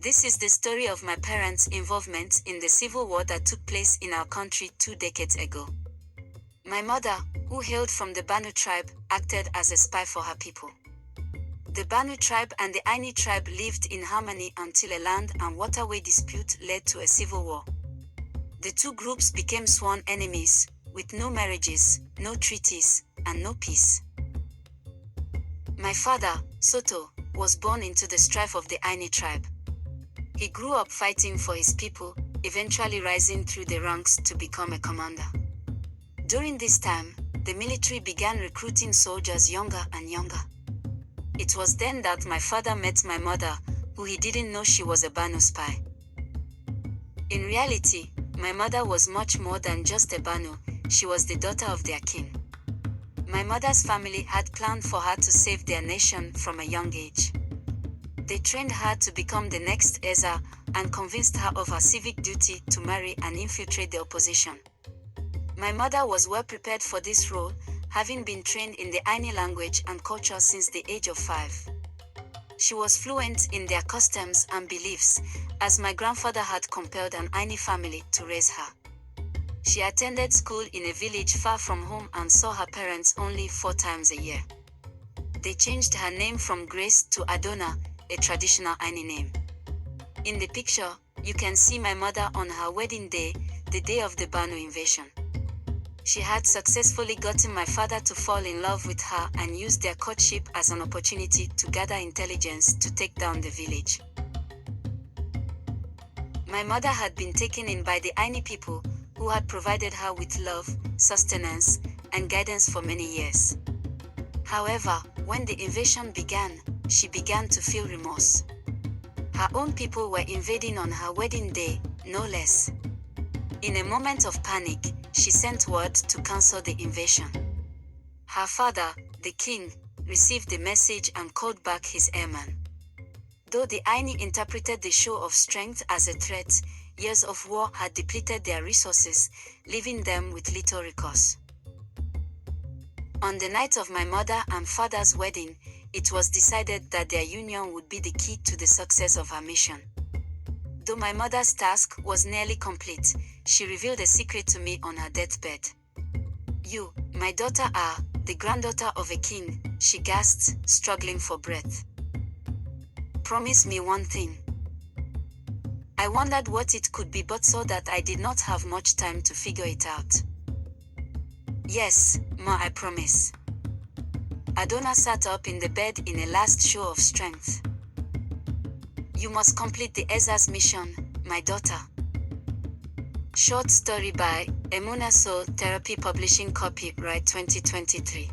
This is the story of my parents' involvement in the civil war that took place in our country 2 decades ago. My mother, who hailed from the Banu tribe, acted as a spy for her people. The Banu tribe and the Aini tribe lived in harmony until a land and waterway dispute led to a civil war. The two groups became sworn enemies, with no marriages, no treaties, and no peace. My father, Soto, was born into the strife of the Aini tribe. He grew up fighting for his people, eventually rising through the ranks to become a commander. During this time, the military began recruiting soldiers younger and younger. It was then that my father met my mother, who he didn't know she was a Banu spy. In reality, my mother was much more than just a Banu, she was the daughter of their king. My mother's family had planned for her to save their nation from a young age. They trained her to become the next Eza and convinced her of her civic duty to marry and infiltrate the opposition. My mother was well prepared for this role, having been trained in the Aini language and culture since the age of 5. She was fluent in their customs and beliefs, as my grandfather had compelled an Aini family to raise her. She attended school in a village far from home and saw her parents only 4 times a year. They changed her name from Grace to Adona, a traditional Aini name. In the picture, you can see my mother on her wedding day, the day of the Banu invasion. She had successfully gotten my father to fall in love with her and used their courtship as an opportunity to gather intelligence to take down the village. My mother had been taken in by the Aini people, who had provided her with love, sustenance, and guidance for many years. However, when the invasion began, she began to feel remorse. Her own people were invading on her wedding day, no less. In a moment of panic, she sent word to cancel the invasion. Her father, the king, received the message and called back his airmen. Though the Aini interpreted the show of strength as a threat, years of war had depleted their resources, leaving them with little recourse. On the night of my mother and father's wedding, it was decided that their union would be the key to the success of her mission. Though my mother's task was nearly complete, she revealed a secret to me on her deathbed. "You, my daughter, are the granddaughter of a king," she gasped, struggling for breath. "Promise me one thing." I wondered what it could be, but saw that I did not have much time to figure it out. "Yes, Ma, I promise." Adona sat up in the bed in a last show of strength. "You must complete the Eza's mission, my daughter." Short story by Emuna Soul Therapy Publishing, copyright 2023.